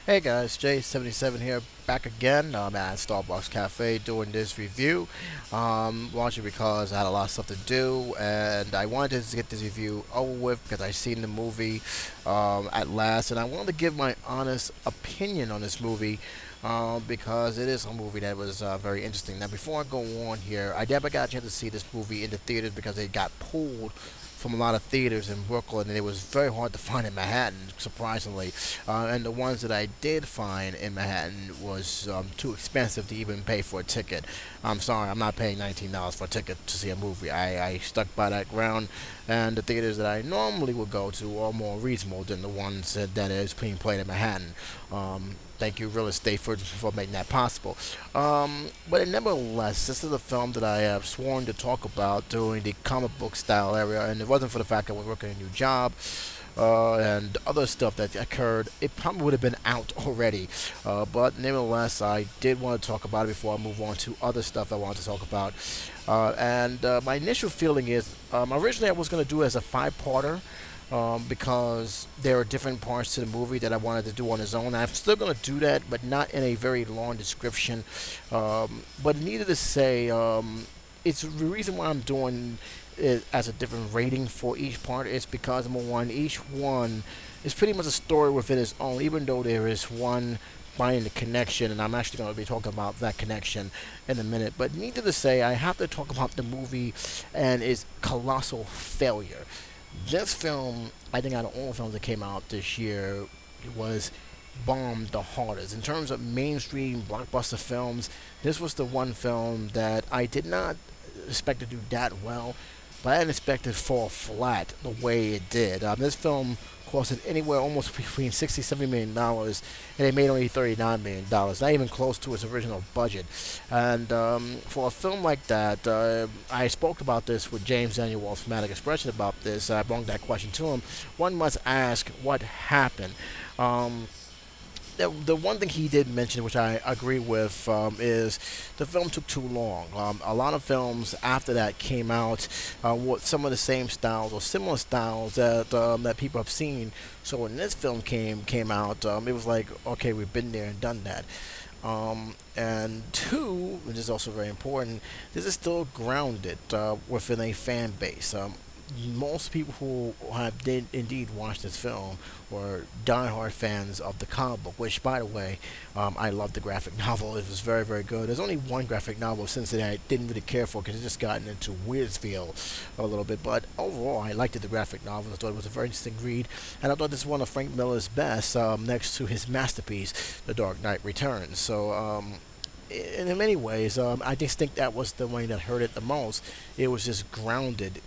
Hey guys, J77 here, back again. I'm at Starbucks Cafe doing this review. Largely because I had a lot of stuff to do, and I wanted to get this review over with because I seen the movie at last, and I wanted to give my honest opinion on this movie because it is a movie that was very interesting. Now, before I go on here, I never got a chance to see this movie in the theaters because it got pulled from a lot of theaters in Brooklyn, and it was very hard to find in Manhattan, surprisingly. And the ones that I did find in Manhattan was too expensive to even pay for a ticket. I'm sorry, I'm not paying $19 for a ticket to see a movie. I stuck by that ground, and the theaters that I normally would go to are more reasonable than the ones that is being played in Manhattan. Thank you, real estate, for making that possible. But nevertheless, this is a film that I have sworn to talk about during the comic book style area, and if it wasn't for the fact that I was working a new job and other stuff that occurred, it probably would have been out already. But nevertheless, I did want to talk about it before I move on to other stuff I want to talk about. And my initial feeling is originally I was going to do it as a five-parter because there are different parts to the movie that I wanted to do on its own. I'm still going to do that, but not in a very long description. But needless to say, it's the reason why I'm doing it as a different rating for each part is because number one, each one is pretty much a story within its own, even though there is one finding the connection, and I'm actually going to be talking about that connection in a minute. But needless to say, I have to talk about the movie and its colossal failure. This film, I think out of all films that came out this year, was bombed the hardest. In terms of mainstream blockbuster films, this was the one film that I did not expect to do that well, but I didn't expect it to fall flat the way it did. This film costed anywhere almost between $60–70 million, and it made only $39 million, not even close to its original budget. And for a film like that, I spoke about this with James Daniel Walsh from Manic Expression about this. I brought that question to him. One must ask what happened. The one thing he did mention, which I agree with, is the film took too long. A lot of films after that came out with some of the same styles or similar styles that people have seen. So when this film came out, it was like, okay, we've been there and done that. And two, which is also very important, this is still grounded within a fan base. Most people who have did indeed watch this film were diehard fans of the comic book, which, by the way, I love the graphic novel. It was very, very good. There's only one graphic novel since then I didn't really care for because it just gotten into Weirdsville a little bit. But overall, I liked the graphic novel. I thought it was a very interesting read, and I thought this was one of Frank Miller's best, next to his masterpiece, The Dark Knight Returns. So, in many ways, I just think that was the one that hurt it the most. It was just grounded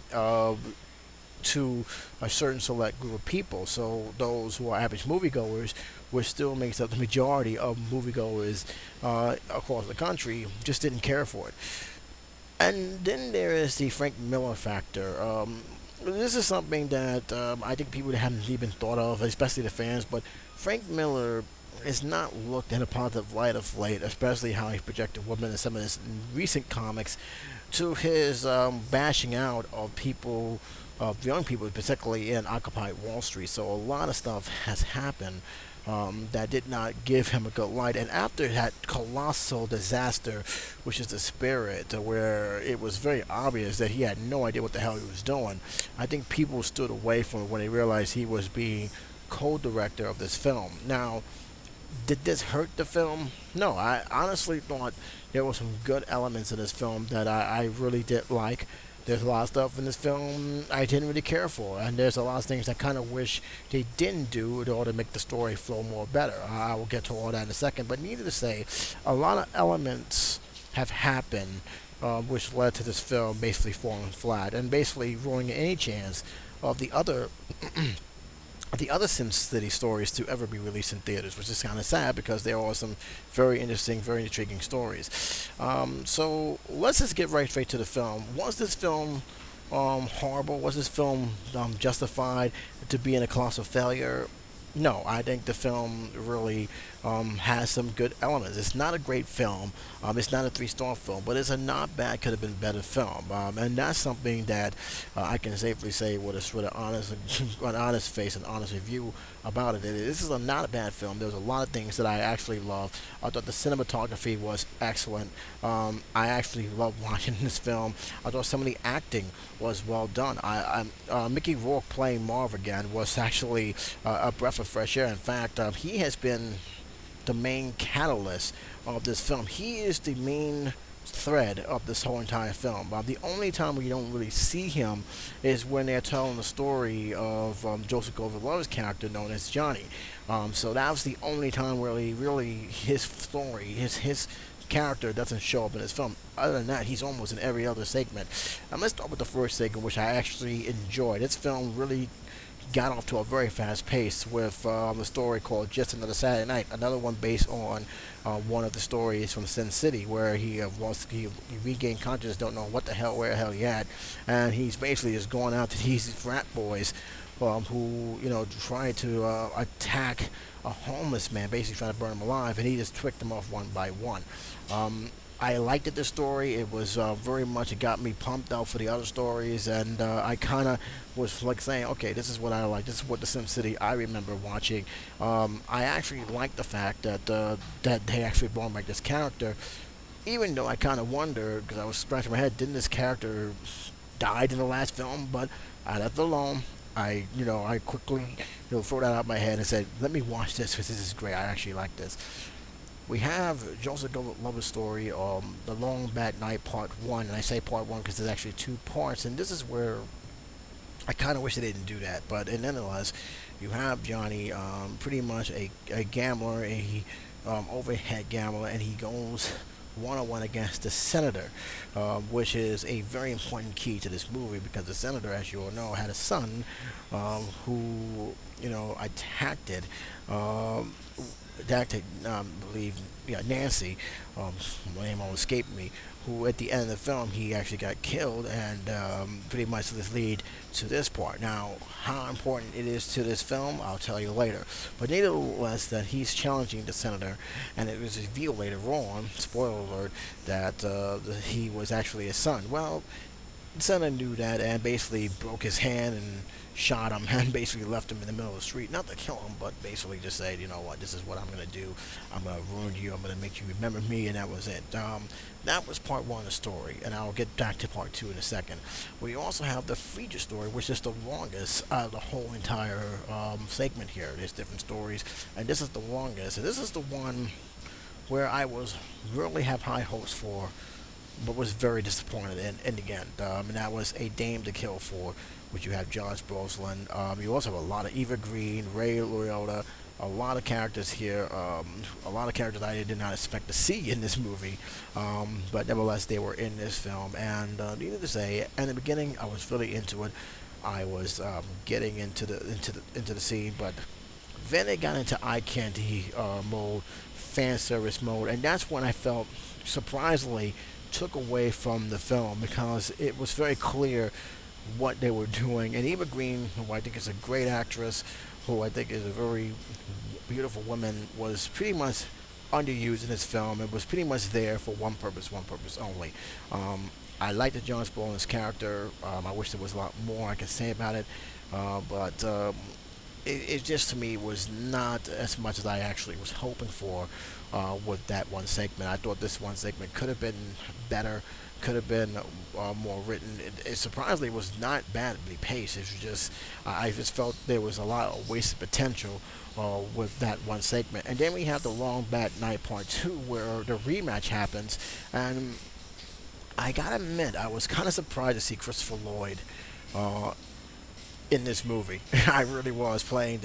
to a certain select group of people. So those who are average moviegoers, which still makes up the majority of moviegoers across the country, just didn't care for it. And then there is the Frank Miller factor. This is something that I think people haven't even thought of, especially the fans. But Frank Miller is not looked in a positive light of late, especially how he projected women in some of his recent comics, to his bashing out of people, of young people, particularly in Occupy Wall Street. So a lot of stuff has happened that did not give him a good light. And after that colossal disaster, which is The Spirit, where it was very obvious that he had no idea what the hell he was doing, I think people stood away from it when they realized he was being co-director of this film. Now, did this hurt the film? No, I honestly thought there were some good elements in this film that I really did like. There's a lot of stuff in this film I didn't really care for, and there's a lot of things I kind of wish they didn't do in order to make the story flow more better. I will get to all that in a second, but needless to say, a lot of elements have happened which led to this film basically falling flat and basically ruining any chance of the other Sin City stories to ever be released in theaters, which is kind of sad because there are some very interesting, very intriguing stories. So let's just get right straight to the film. Was this film horrible? Was this film justified to be in a colossal failure? No, I think the film really has some good elements. It's not a great film. It's not a three-star film, but it's a not bad, could have been better film. And that's something that I can safely say with an honest, an honest face, an honest review about it. This is a not a bad film. There's a lot of things that I actually love. I thought the cinematography was excellent. I actually loved watching this film. I thought some of the acting was well done. Mickey Rourke playing Marv again was actually a breath of fresh air. In fact, he has been the main catalyst of this film. He is the main thread of this whole entire film. The only time we don't really see him is when they're telling the story of Joseph Gordon-Levitt's character known as Johnny. So that was the only time really his story, his character doesn't show up in this film. Other than that, he's almost in every other segment. Let's start with the first segment, which I actually enjoyed. This film really got off to a very fast pace with a story called Just Another Saturday Night, another one based on one of the stories from Sin City, where he regained consciousness, don't know where the hell he at, and he's basically just going out to these frat boys who try to attack a homeless man, basically trying to burn him alive, and he just tricked them off one by one. I liked this story. It was very much, it got me pumped out for the other stories, and I kind of was like saying, okay, this is what I like. This is what the Sim City I remember watching. I actually liked the fact that that they actually brought back this character, even though I kind of wondered, because I was scratching my head, didn't this character died in the last film? But I left it alone. I quickly threw that out of my head and said, let me watch this because this is great. I actually like this. We have Joseph Gordon-Levitt's story, The Long Bad Night Part 1, and I say Part 1 because there's actually 2 parts, and this is where I kind of wish they didn't do that, but nonetheless, you have Johnny, pretty much a gambler, overhead gambler, and he goes one-on-one against the senator, which is a very important key to this movie, because the senator, as you all know, had a son who, attacked it. Believe, Nancy, my name almost escaped me, who at the end of the film, he actually got killed, and pretty much this lead to this part. Now, how important it is to this film, I'll tell you later. But nevertheless, that he's challenging the senator, and it was revealed later on, spoiler alert, that he was actually his son. Well, the senator knew that and basically broke his hand and shot him and basically left him in the middle of the street. Not to kill him, but basically just said, you know what, this is what I'm going to do. I'm going to ruin you. I'm going to make you remember me, and that was it. That was part 1 of the story, and I'll get back to part 2 in a second. We also have the feature story, which is the longest out of the whole entire segment here. There's different stories, and this is the longest. And this is the one where I was really have high hopes for, but was very disappointed in the end. And that was A Dame to Kill For, which you have Josh Brolin. You also have a lot of Eva Green, Ray Liotta, a lot of characters here, a lot of characters I did not expect to see in this movie, but nevertheless they were in this film. And needless to say, in the beginning I was really into it. I was getting into the scene, but then it got into eye candy mode, fan service mode, and that's when I felt surprisingly took away from the film, because it was very clear what they were doing. And Eva Green, who I think is a great actress, who I think is a very beautiful woman, was pretty much underused in this film and was pretty much there for one purpose only. I liked the Josh Brolin's character. I wish there was a lot more I could say about it, but it just to me was not as much as I actually was hoping for with that one segment. I thought this one segment could have been better, could have been more written. It surprisingly was not badly paced. It was just, I just felt there was a lot of wasted potential with that one segment. And then we have the Long Bad Night Part 2, where the rematch happens, and I gotta admit, I was kind of surprised to see Christopher Lloyd in this movie. I really was playing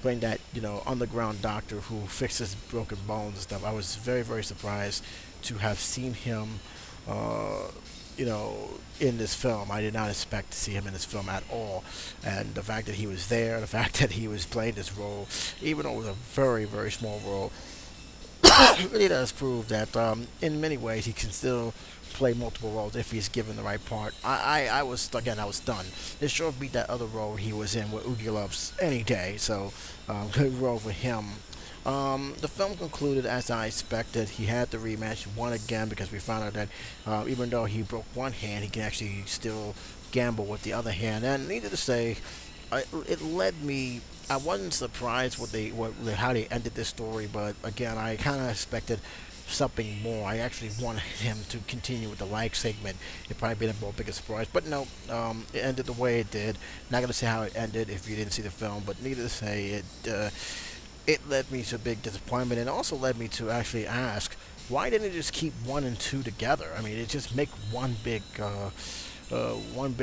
that underground doctor who fixes broken bones and stuff. I was very surprised to have seen him in this film. I did not expect to see him in this film at all, and the fact that he was there, the fact that he was playing this role, even though it was a very small role, really does prove that in many ways he can still play multiple roles if he's given the right part. I was stunned. This sure beat that other role he was in with Oogie Loves any day. So good role for him. The film concluded as I expected. He had the rematch, won again because we found out that even though he broke one hand, he can actually still gamble with the other hand. And needless to say, it led me. I wasn't surprised how they ended this story, but again, I kind of expected something more. I actually wanted him to continue with the like segment. It probably been a more bigger surprise, but no, it ended the way it did. Not gonna say how it ended if you didn't see the film, but needless to say, it led me to a big disappointment, and also led me to actually ask, why didn't it just keep one and two together? I mean, it just make one big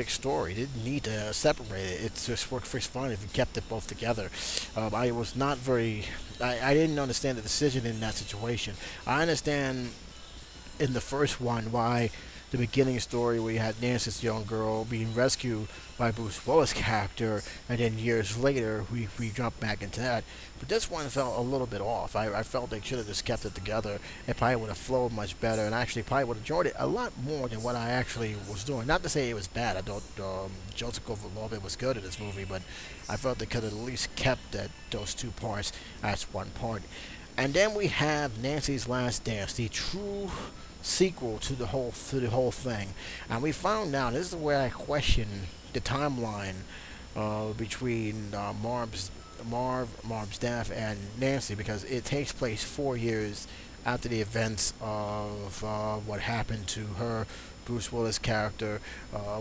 story. It didn't need to separate it. It just worked just fine if you kept it both together. I was not very. I didn't understand the decision in that situation. I understand in the first one why the beginning story where you had Nancy's young girl being rescued by Bruce Willis' character, and then years later we jump back into that. But this one felt a little bit off. I felt they should have just kept it together. It probably would have flowed much better, and actually probably would have enjoyed it a lot more than what I actually was doing. Not to say it was bad. I thought Joseph Gordon-Levitt was good in this movie, but I felt they could have at least kept those two parts as one part. And then we have Nancy's Last Dance, the true sequel to the whole thing, and we found out this is where I question the timeline between Marv's death and Nancy, because it takes place 4 years after the events of what happened to her. Bruce Willis character,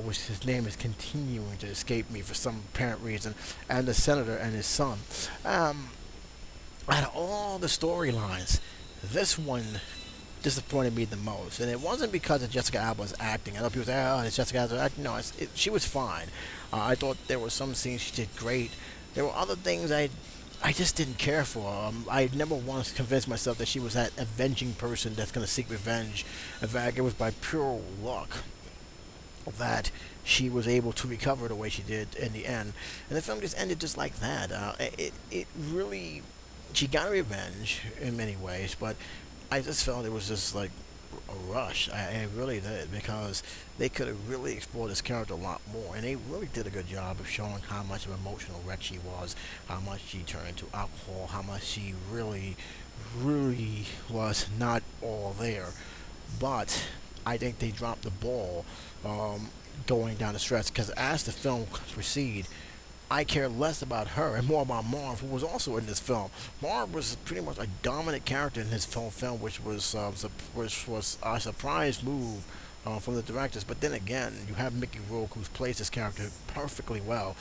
which his name is continuing to escape me for some apparent reason, and the senator and his son. Out of all the storylines, this one disappointed me the most, and it wasn't because of Jessica Alba's acting. I know people say, "Oh, it's Jessica Alba's acting." No, she was fine. I thought there were some scenes she did great. There were other things I just didn't care for. I never once convinced myself that she was that avenging person that's going to seek revenge. In fact, it was by pure luck that she was able to recover the way she did in the end. And the film just ended just like that. It really, she got revenge in many ways, but I just felt it was just like a rush. I really did, because they could have really explored this character a lot more, and they really did a good job of showing how much of an emotional wreck she was, how much she turned to alcohol, how much she really, really was not all there. But I think they dropped the ball going down the stretch, because as the film proceeded, I care less about her and more about Marv, who was also in this film. Marv was pretty much a dominant character in this film, which was a surprise move from the directors. But then again, you have Mickey Rourke, who plays this character perfectly well.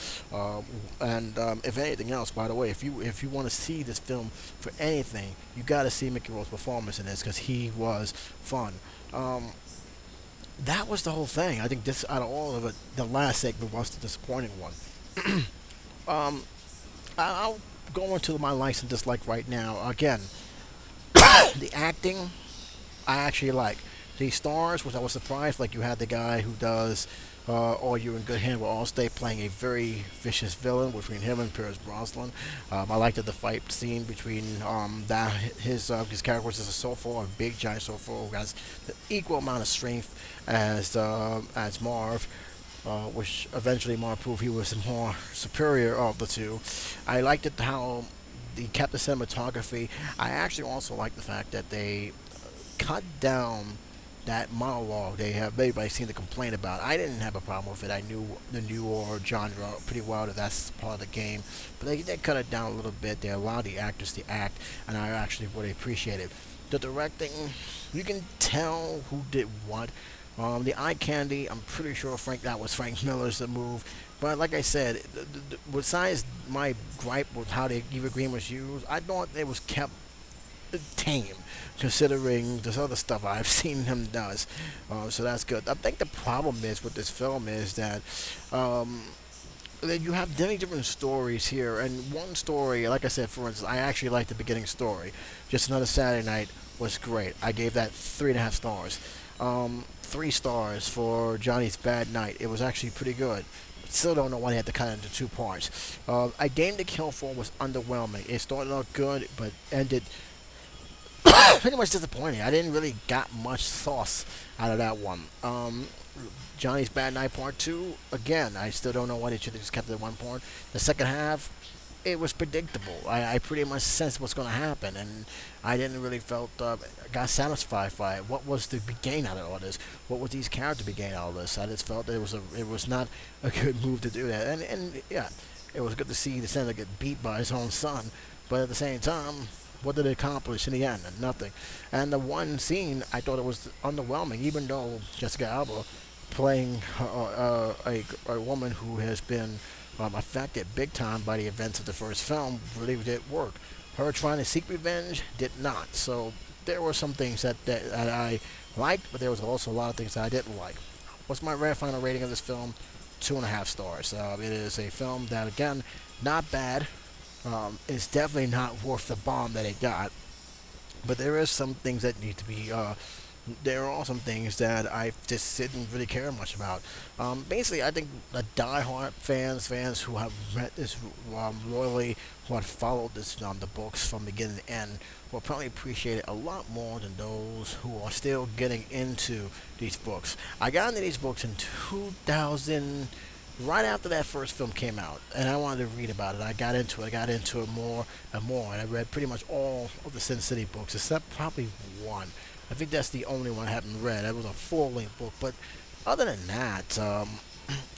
And if anything else, by the way, if you want to see this film for anything, you got to see Mickey Rourke's performance in this, because he was fun. That was the whole thing. I think this, out of all of it, the last segment was the disappointing one. um, I'll go into my likes and dislikes right now. Again, the acting I actually like. The stars, which I was surprised, like you had the guy who does All You in Good Hand with Allstate playing a very vicious villain between him and Pierce Brosnan. I liked the fight scene between his character, which is a soulful, a big giant soulful, who has the equal amount of strength as Marv. Which eventually Marv proved he was the more superior of the two. I liked it how they kept the cinematography. I actually also like the fact that they cut down that monologue they have everybody seemed to complain about. I didn't have a problem with it. I knew the new or genre pretty well, that that's part of the game. But they cut it down a little bit. They allowed the actors to act, and I actually really appreciate it. The directing, you can tell who did what. The eye candy, I'm pretty sure that was Frank Miller's move. But like I said, besides my gripe with how the Eva Green was used, I thought it was kept tame, considering this other stuff I've seen him does. So that's good. I think the problem is with this film is that you have many different stories here, and one story, like I said, for instance, I actually liked the beginning story. Just Another Saturday Night was great. I gave that 3.5 stars. 3 stars for Johnny's Bad Night. It was actually pretty good. Still don't know why they had to cut it into 2 parts. A Game to Kill For was underwhelming. It started out good, but ended pretty much disappointing. I didn't really got much sauce out of that one. Johnny's Bad Night Part 2, again, I still don't know why they should have just kept it at 1 part. The second half, it was predictable. I pretty much sensed what's going to happen, and I didn't really felt got satisfied by it. What was to be gained out of all this? What was these characters to be gained out of this? I just felt that it was not a good move to do that, and yeah, it was good to see the senator get beat by his own son, but at the same time, what did it accomplish in the end? Nothing. And the one scene, I thought it was underwhelming, even though Jessica Alba playing a woman who has been affected big time by the events of the first film really did work. Her trying to seek revenge did not. So there were some things that I liked, but there was also a lot of things that I didn't like. What's my final rating of this film? 2.5 stars. It is a film that, again, not bad. It's definitely not worth the bomb that it got, but there is some things that need to be there are some things that I just didn't really care much about. Basically, I think the die-hard fans who have read this loyally, who have followed this the books from beginning to end, will probably appreciate it a lot more than those who are still getting into these books. I got into these books in 2000. Right after that first film came out, and I wanted to read about it. I got into it more and more, and I read pretty much all of the Sin City books, except probably one. I think that's the only one I haven't read. It was a full-length book, but other than that,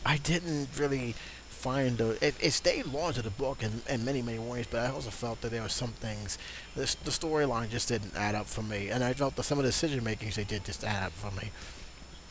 I didn't really find it stayed loyal to the book in many, many ways, but I also felt that there were some things, the storyline just didn't add up for me, and I felt that some of the decision makings they did just add up for me.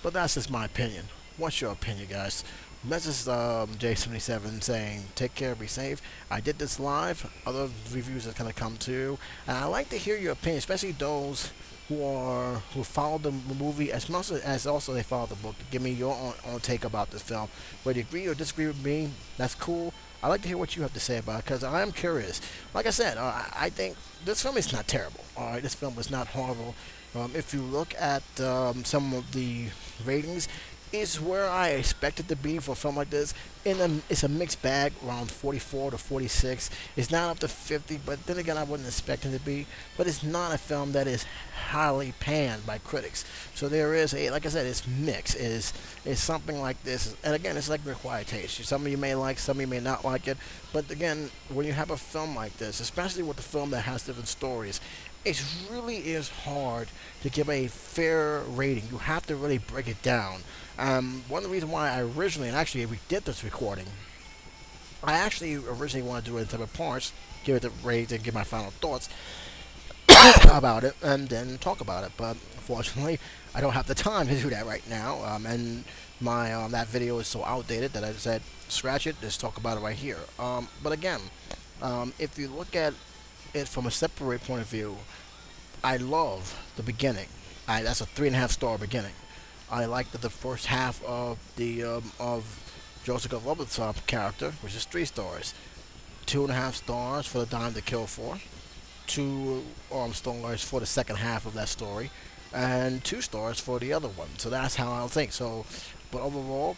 But that's just my opinion. What's your opinion, guys? This is J77 saying, take care, be safe. I did this live. Other reviews are going to come too. And I like to hear your opinion, especially those who followed the movie as much as also they followed the book. Give me your own take about this film. Whether you agree or disagree with me, that's cool. I like to hear what you have to say about it, because I am curious. Like I said, I think this film is not terrible. Alright, this film was not horrible. If you look at some of the ratings, is where I expect it to be for a film like this. It's a mixed bag, around 44 to 46. It's not up to 50, but then again, I wouldn't expect it to be. But it's not a film that is highly panned by critics. So there is like I said, it's mixed. It's something like this, and again, it's like required taste. Some of you may like, some of you may not like it. But again, when you have a film like this, especially with a film that has different stories, it really is hard to give a fair rating. You have to really break it down. One of the reasons why I originally, and actually we did this recording, I actually originally wanted to do it in separate parts, give it the rating, and give my final thoughts about it, and then talk about it. But unfortunately, I don't have the time to do that right now, and my that video is so outdated that I said, scratch it, let's talk about it right here. But again, if you look at it from a separate point of view, I love the beginning. That's a 3.5 star beginning. I like that the first half of the of Joseph Gordon-Levitt's character, which is 3 stars. 2.5 stars for the Dime to Kill For. 2 stars for the second half of that story, and 2 stars for the other one. So that's how I think. So, but overall,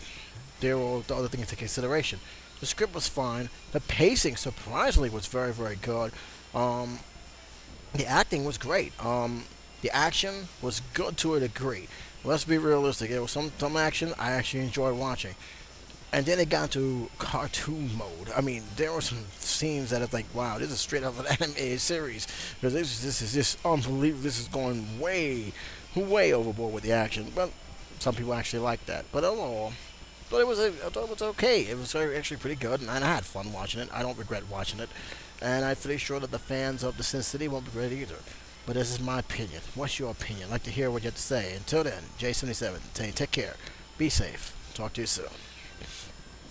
there were the other things to consideration. The script was fine. The pacing surprisingly was very, very good. The acting was great. The action was good to a degree. Let's be realistic. There was some action I actually enjoyed watching. And then it got into cartoon mode. I mean, there were some scenes that I think, wow, this is straight out of an animated series. Because this is just unbelievable. This is going way, way overboard with the action. But some people actually like that. But overall, I thought it was okay. It was actually pretty good, and I had fun watching it. I don't regret watching it. And I'm pretty sure that the fans of the Sin City won't regret it either. But this is my opinion. What's your opinion? I'd like to hear what you have to say. Until then, J77, take care. Be safe. Talk to you soon.